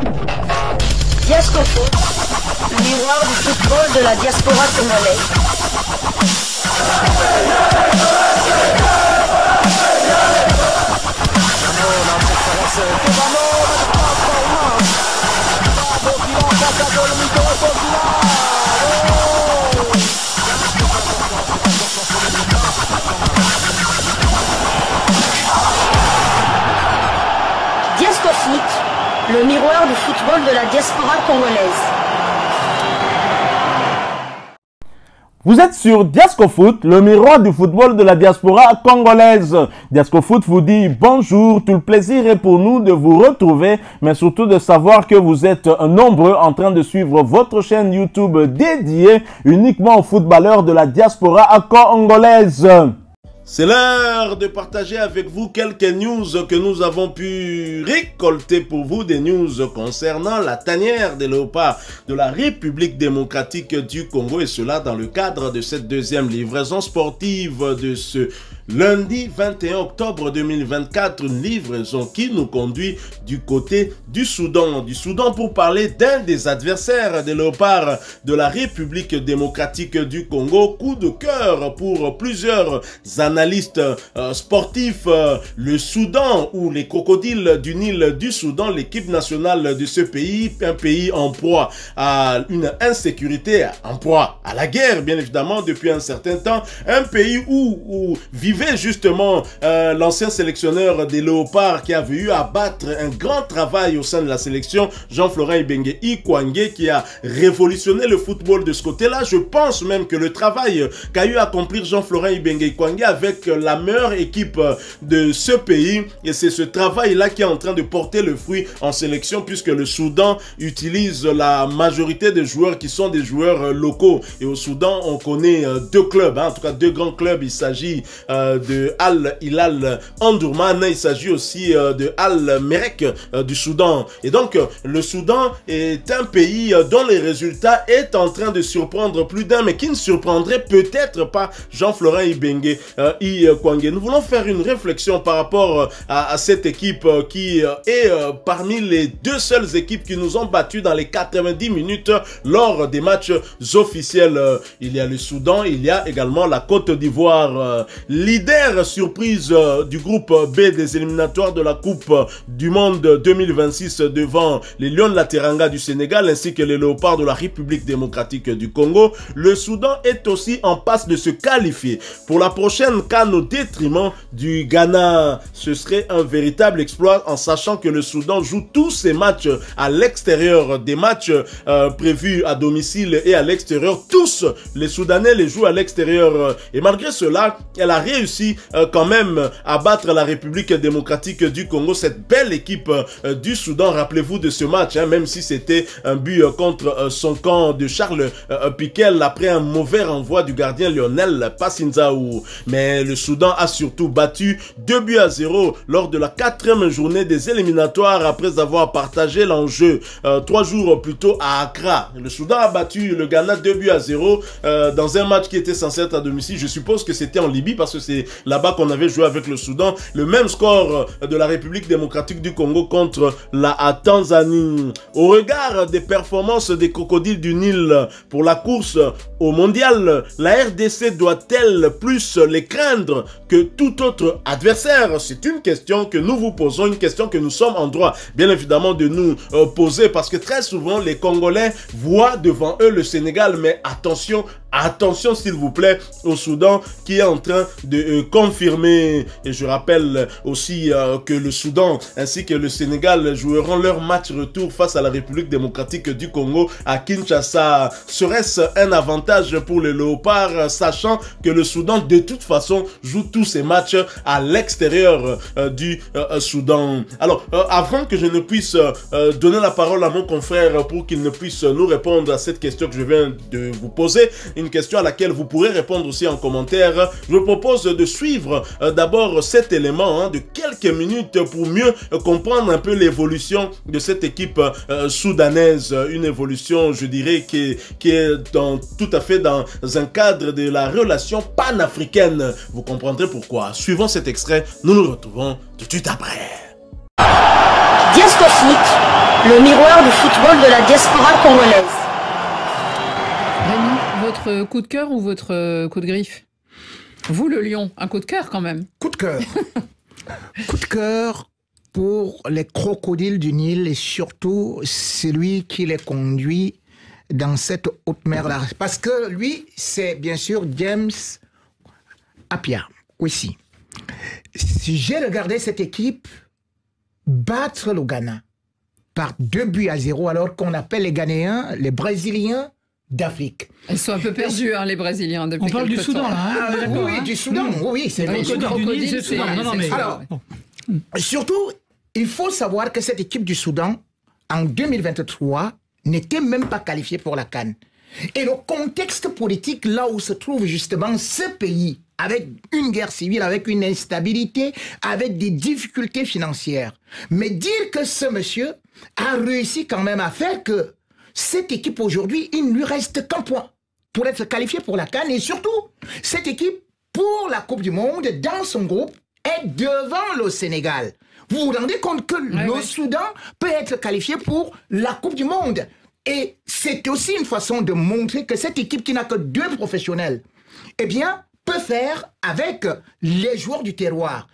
Diasco Foot, le miroir du football de la diaspora congolaise. Diasco Foot, le miroir du football de la diaspora congolaise. Vous êtes sur Diasco Foot, le miroir du football de la diaspora congolaise. Diasco Foot vous dit bonjour, tout le plaisir est pour nous de vous retrouver, mais surtout de savoir que vous êtes nombreux en train de suivre votre chaîne YouTube dédiée uniquement aux footballeurs de la diaspora congolaise. C'est l'heure de partager avec vous quelques news que nous avons pu récolter pour vous, des news concernant la tanière des léopards de la République démocratique du Congo, et cela dans le cadre de cette deuxième livraison sportive de ce lundi 21 octobre 2024, une livraison qui nous conduit du côté du Soudan. Pour parler d'un des adversaires des léopards de la République démocratique du Congo. Coup de cœur pour plusieurs analystes sportifs. Le Soudan, ou les crocodiles du Nil du Soudan, l'équipe nationale de ce pays, un pays en proie à une insécurité, en proie à la guerre bien évidemment depuis un certain temps, un pays où vivait justement l'ancien sélectionneur des léopards qui avait eu à battre un grand travail au sein de la sélection, Jean-Florent Ibenge Ikwangé, qui a révolutionné le football de ce côté-là. Je pense même que le travail qu'a eu à accomplir Jean-Florent Ibenge Ikwangé avec la meilleure équipe de ce pays, et c'est ce travail-là qui est en train de porter le fruit en sélection, puisque le Soudan utilise la majorité des joueurs qui sont des joueurs locaux. Et au Soudan, on connaît deux clubs, en tout cas deux grands clubs. Il s'agit de Al Hilal Omdurman, il s'agit aussi de Al Merrek du Soudan. Et donc le Soudan est un pays dont les résultats est en train de surprendre plus d'un, mais qui ne surprendrait peut-être pas Jean-Florent Ibenge Ikwangé. Nous voulons faire une réflexion par rapport à cette équipe qui est parmi les deux seules équipes qui nous ont battus dans les 90 minutes lors des matchs officiels. Il y a le Soudan, il y a également la Côte d'Ivoire. Leader surprise du groupe B des éliminatoires de la Coupe du Monde 2026 devant les Lions de la Teranga du Sénégal ainsi que les Léopards de la République démocratique du Congo, le Soudan est aussi en passe de se qualifier pour la prochaine CAN au détriment du Ghana. Ce serait un véritable exploit en sachant que le Soudan joue tous ses matchs à l'extérieur, des matchs prévus à domicile et à l'extérieur. Tous les Soudanais les jouent à l'extérieur, et malgré cela, elle a réussi quand même à battre la République démocratique du Congo, cette belle équipe du Soudan. Rappelez-vous de ce match, même si c'était un but contre son camp de Charles Piquel après un mauvais renvoi du gardien Lionel Passinzaou. Mais le Soudan a surtout battu 2-0 lors de la 4e journée des éliminatoires après avoir partagé l'enjeu 3 jours plus tôt à Accra. Le Soudan a battu le Ghana 2-0 dans un match qui était censé être à domicile. Je suppose que c'était en Libye parce que c'est là-bas qu'on avait joué avec le Soudan. Le même score de la République démocratique du Congo contre la Tanzanie. Au regard des performances des crocodiles du Nil pour la course au mondial, la RDC doit-elle plus les craindre que tout autre adversaire? C'est une question que nous vous posons, une question que nous sommes en droit bien évidemment de nous poser, parce que très souvent les Congolais voient devant eux le Sénégal, mais attention, attention s'il vous plaît au Soudan qui est en train de confirmer. Et je rappelle aussi que le Soudan ainsi que le Sénégal joueront leur match retour face à la République démocratique du Congo à Kinshasa. Serait-ce un avantage pour les Léopards, sachant que le Soudan de toute façon joue tous ses matchs à l'extérieur du Soudan? Alors avant que je ne puisse donner la parole à mon confrère pour qu'il ne puisse nous répondre à cette question que je viens de vous poser, une question à laquelle vous pourrez répondre aussi en commentaire, je vous propose de suivre d'abord cet élément de quelques minutes pour mieux comprendre un peu l'évolution de cette équipe soudanaise. Une évolution, je dirais, qui est tout à fait dans un cadre de la relation panafricaine. Vous comprendrez pourquoi. Suivant cet extrait, nous nous retrouvons tout de suite après. Diasco Foot, le miroir du football de la diaspora congolaise. Rémi, votre coup de cœur ou votre coup de griffe? Vous, le lion, un coup de cœur quand même. Coup de cœur. Coup de cœur pour les crocodiles du Nil et surtout celui qui les conduit dans cette haute mer-là. Parce que lui, c'est bien sûr James Appiah. Oui, si. J'ai regardé cette équipe battre le Ghana par 2-0 alors qu'on appelle les Ghanéens les Brésiliens d'Afrique. Ils sont un peu perdus, hein, les Brésiliens, depuis On parle du Soudan, là. Ah, oui, du Soudan, oui, c'est Oui, le le crocodile, c'est... Non, non, mais... Alors, surtout, il faut savoir que cette équipe du Soudan, en 2023, n'était même pas qualifiée pour la CAN. Et le contexte politique, là où se trouve justement ce pays, avec une guerre civile, avec une instabilité, avec des difficultés financières. Mais dire que ce monsieur a réussi quand même à faire que cette équipe aujourd'hui, il ne lui reste qu'un point pour être qualifié pour la CAN. Et surtout, cette équipe, pour la Coupe du Monde, dans son groupe, est devant le Sénégal. Vous vous rendez compte que le Soudan peut être qualifié pour la Coupe du Monde. Et c'est aussi une façon de montrer que cette équipe qui n'a que 2 professionnels, eh bien, peut faire avec les joueurs du terroir.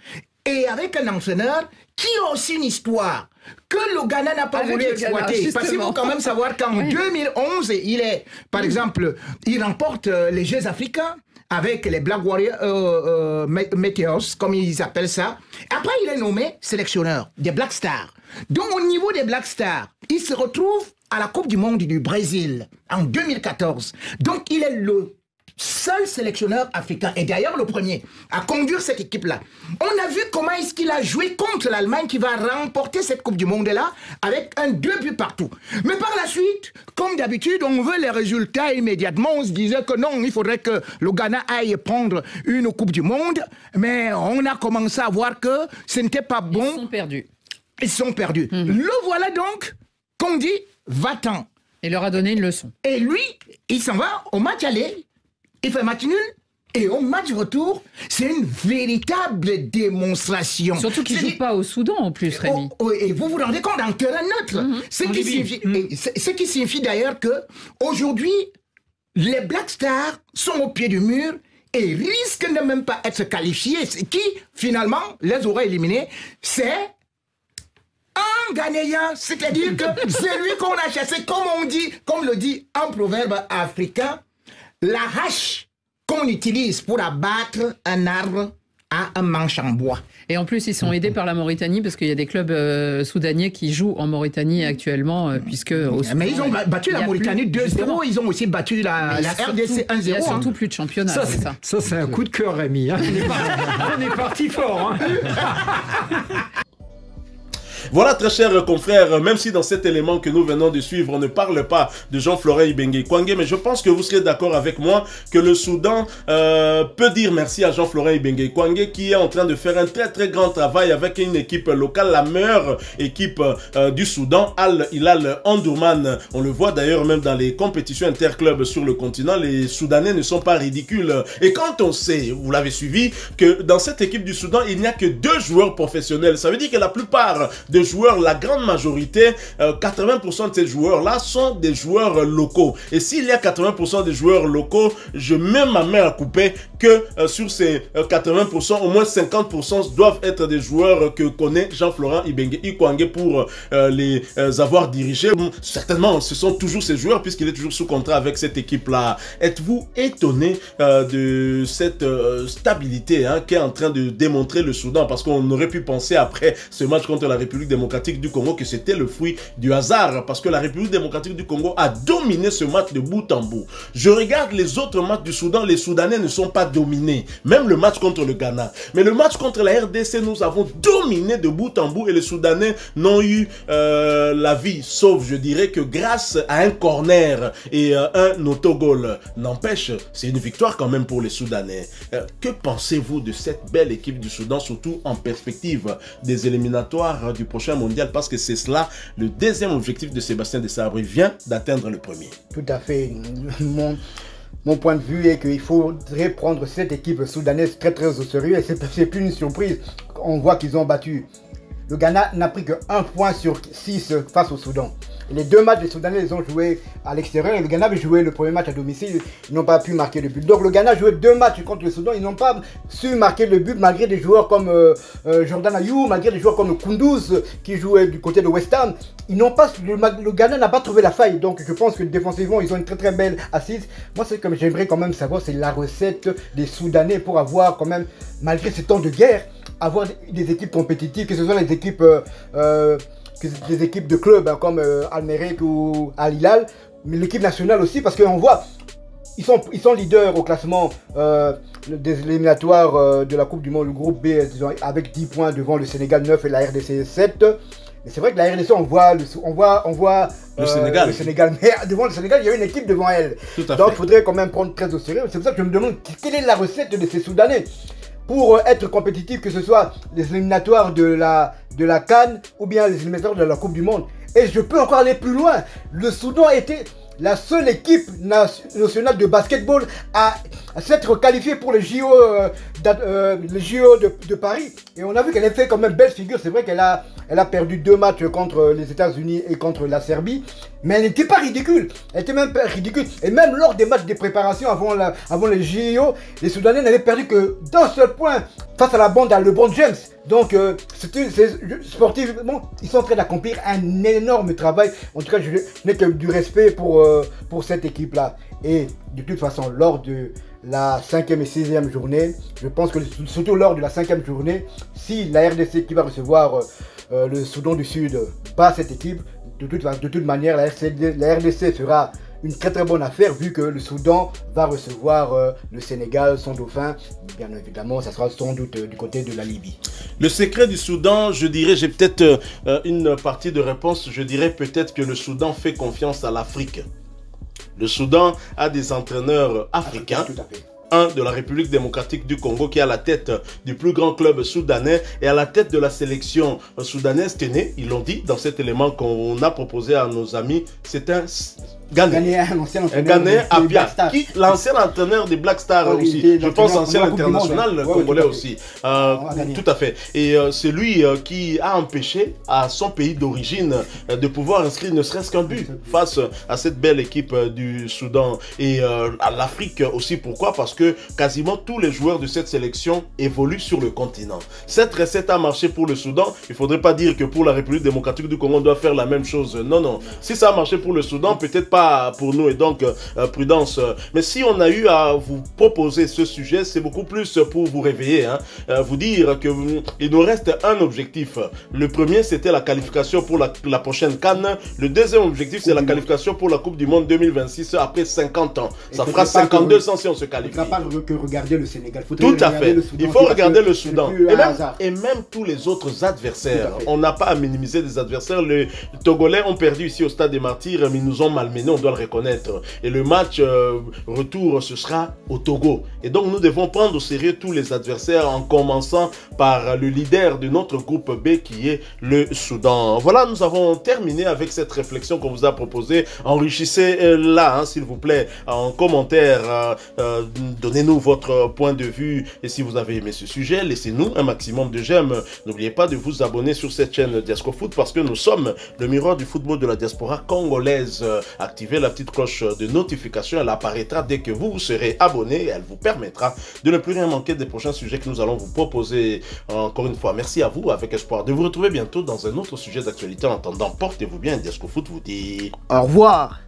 Et avec un entraîneur qui a aussi une histoire que le Ghana n'a pas voulu exploiter. Parce qu'il faut quand même savoir qu'en 2011, il est, par exemple, il remporte les Jeux africains avec les Black Warriors Meteors, comme ils appellent ça. Après, il est nommé sélectionneur des Black Stars. Donc, au niveau des Black Stars, il se retrouve à la Coupe du Monde du Brésil en 2014. Donc, il est le seul sélectionneur africain, et d'ailleurs le premier, à conduire cette équipe-là. On a vu comment est-ce qu'il a joué contre l'Allemagne qui va remporter cette Coupe du Monde-là avec un 2 buts partout. Mais par la suite, comme d'habitude, on veut les résultats immédiatement. On se disait que non, il faudrait que le Ghana aille prendre une Coupe du Monde, mais on a commencé à voir que ce n'était pas bon. Ils sont perdus. Ils sont perdus. Le voilà donc qu'on dit, va-t'en. Et leur a donné une leçon. Et lui, il s'en va au match aller. Il fait match nul. Et au match retour, c'est une véritable démonstration. Surtout qu'il ne joue pas au Soudan en plus, Rémi. Et vous vous rendez compte, en terrain neutre. Ce qui signifie d'ailleurs que aujourd'hui, les Black Stars sont au pied du mur et risquent de même pas être qualifiés. Ce qui, finalement, les aurait éliminés, c'est un Ghanéen. C'est-à-dire que c'est lui qu'on a chassé, comme le dit un proverbe africain, la hache qu'on utilise pour abattre un arbre à un manche en bois. Et en plus, ils sont aidés par la Mauritanie parce qu'il y a des clubs soudanais qui jouent en Mauritanie actuellement, puisque... Mais ils ont battu la Mauritanie 2-0, ils ont aussi battu la RDC 1-0. Il y a surtout plus de championnat, c'est ça. Ça, c'est un coup de cœur, Rémi. Hein. On est parti fort. Hein. Voilà, très chers confrères, même si dans cet élément que nous venons de suivre, on ne parle pas de Jean-Florent Ibenge Kwangé, mais je pense que vous serez d'accord avec moi que le Soudan peut dire merci à Jean-Florent Ibenge Kwangé qui est en train de faire un très très grand travail avec une équipe locale, la meilleure équipe du Soudan, Al Hilal Omdurman. On le voit d'ailleurs même dans les compétitions interclubs sur le continent, les Soudanais ne sont pas ridicules. Et quand on sait, vous l'avez suivi, que dans cette équipe du Soudan, il n'y a que 2 joueurs professionnels, ça veut dire que la plupart de joueurs, la grande majorité, 80% de ces joueurs-là sont des joueurs locaux. Et s'il y a 80% de joueurs locaux, je mets ma main à couper que sur ces 80%, au moins 50% doivent être des joueurs que connaît Jean-Florent Ibenge Kwangé pour les avoir dirigés. Certainement, ce sont toujours ces joueurs puisqu'il est toujours sous contrat avec cette équipe-là. Êtes-vous étonné de cette stabilité qu'est en train de démontrer le Soudan? Parce qu'on aurait pu penser après ce match contre la République démocratique du Congo que c'était le fruit du hasard parce que la République démocratique du Congo a dominé ce match de bout en bout. Je regarde les autres matchs du Soudan, les Soudanais ne sont pas dominés, même le match contre le Ghana. Mais le match contre la RDC, nous avons dominé de bout en bout et les Soudanais n'ont eu la vie, sauf je dirais que grâce à un corner et un autogol. N'empêche, c'est une victoire quand même pour les Soudanais. Que pensez-vous de cette belle équipe du Soudan, surtout en perspective des éliminatoires du prochain mondial, parce que c'est cela le deuxième objectif de Sébastien Desabre, vient d'atteindre le premier. Tout à fait. Mon point de vue est qu'il faudrait prendre cette équipe soudanaise très très au sérieux et c'est plus une surprise. On voit qu'ils ont battu le Ghana n'a pris que 1 point sur 6 face au Soudan. Et les 2 matchs, les Soudanais les ont joués à l'extérieur. Le Ghana avait joué le premier match à domicile, ils n'ont pas pu marquer de but. Donc le Ghana a joué 2 matchs contre le Soudan, ils n'ont pas su marquer le but malgré des joueurs comme Jordan Ayew, malgré des joueurs comme Kunduz qui jouaient du côté de West Ham. Le Ghana n'a pas trouvé la faille, donc je pense que défensivement ils ont une très belle assise. Moi c'est comme j'aimerais quand même savoir, c'est la recette des Soudanais pour avoir quand même, malgré ces temps de guerre, avoir des équipes compétitives, que ce soit les équipes des équipes de clubs hein, comme Al-Merreikh ou Al-Hilal, mais l'équipe nationale aussi, parce qu'on voit, ils sont leaders au classement des éliminatoires de la Coupe du Monde, le groupe B, avec 10 points devant le Sénégal 9 et la RDC 7. Et c'est vrai que la RDC, on voit le Sénégal, mais devant le Sénégal, il y a une équipe devant elle. Donc il faudrait quand même prendre très au sérieux. C'est pour ça que je me demande quelle est la recette de ces Soudanais pour être compétitif, que ce soit les éliminatoires de la CAN ou bien les éliminatoires de la Coupe du Monde. Et je peux encore aller plus loin. Le Soudan était la seule équipe nationale de basketball à s'être qualifiée pour les JO, de Paris. Et on a vu qu'elle a fait quand même belle figure. C'est vrai qu'elle a perdu 2 matchs contre les États-Unis et contre la Serbie. Mais elle n'était pas ridicule. Elle était même pas ridicule. Et même lors des matchs de préparation avant les JO, les Soudanais n'avaient perdu que d'un seul point face à la bande à LeBron James. Donc, sportivement, ils sont en train d'accomplir un énorme travail. En tout cas, je n'ai que du respect pour cette équipe-là. Et de toute façon, lors de la 5e et 6e journée, je pense que surtout lors de la 5e journée, si la RDC qui va recevoir le Soudan du Sud bat cette équipe, de toute manière, la RDC fera une très bonne affaire vu que le Soudan va recevoir le Sénégal, son dauphin. Bien évidemment, ça sera sans doute du côté de la Libye. Le secret du Soudan, je dirais, j'ai peut-être une partie de réponse, je dirais peut-être que le Soudan fait confiance à l'Afrique. Le Soudan a des entraîneurs africains. Tout à fait. Un de la République démocratique du Congo qui est à la tête du plus grand club soudanais et à la tête de la sélection soudanaise tenue, ils l'ont dit dans cet élément qu'on a proposé à nos amis, c'est un Ghanéen, Abia, qui l'ancien entraîneur des Black Stars aussi, je pense ancien international congolais aussi, tout à fait. Et c'est lui qui a empêché à son pays d'origine de pouvoir inscrire ne serait-ce qu'un but face à cette belle équipe du Soudan et à l'Afrique aussi. Pourquoi? Parce que quasiment tous les joueurs de cette sélection évoluent sur le continent. Cette recette a marché pour le Soudan, il ne faudrait pas dire que pour la République démocratique du Congo on doit faire la même chose. Non, non. Si ça a marché pour le Soudan, peut-être pas pour nous et donc prudence. Mais si on a eu à vous proposer ce sujet, c'est beaucoup plus pour vous réveiller, hein, vous dire que il nous reste un objectif. Le premier, c'était la qualification pour la prochaine CAN. Le deuxième objectif, c'est la qualification pour la Coupe du Monde 2026 après 50 ans. Ça fera 52 ans si on se qualifie. Il ne faudra pas que regarder le Sénégal. Tout à fait. Il faut regarder le Soudan. Et même tous les autres adversaires. On n'a pas à minimiser des adversaires. Les Togolais ont perdu ici au Stade des Martyrs, mais ils nous ont malmenés, on doit le reconnaître. Et le match retour, ce sera au Togo. Et donc nous devons prendre au sérieux tous les adversaires en commençant par le leader de notre groupe B qui est le Soudan. Voilà, nous avons terminé avec cette réflexion qu'on vous a proposée. Enrichissez-la, hein, s'il vous plaît, en commentaire. Donnez-nous votre point de vue. Et si vous avez aimé ce sujet, laissez-nous un maximum de j'aime. N'oubliez pas de vous abonner sur cette chaîne Diascofoot parce que nous sommes le miroir du football de la diaspora congolaise. Activez la petite cloche de notification, elle apparaîtra dès que vous serez abonné et elle vous permettra de ne plus rien manquer des prochains sujets que nous allons vous proposer. Encore une fois, merci à vous, avec espoir de vous retrouver bientôt dans un autre sujet d'actualité. En attendant, portez-vous bien. Diascofoot vous dit au revoir.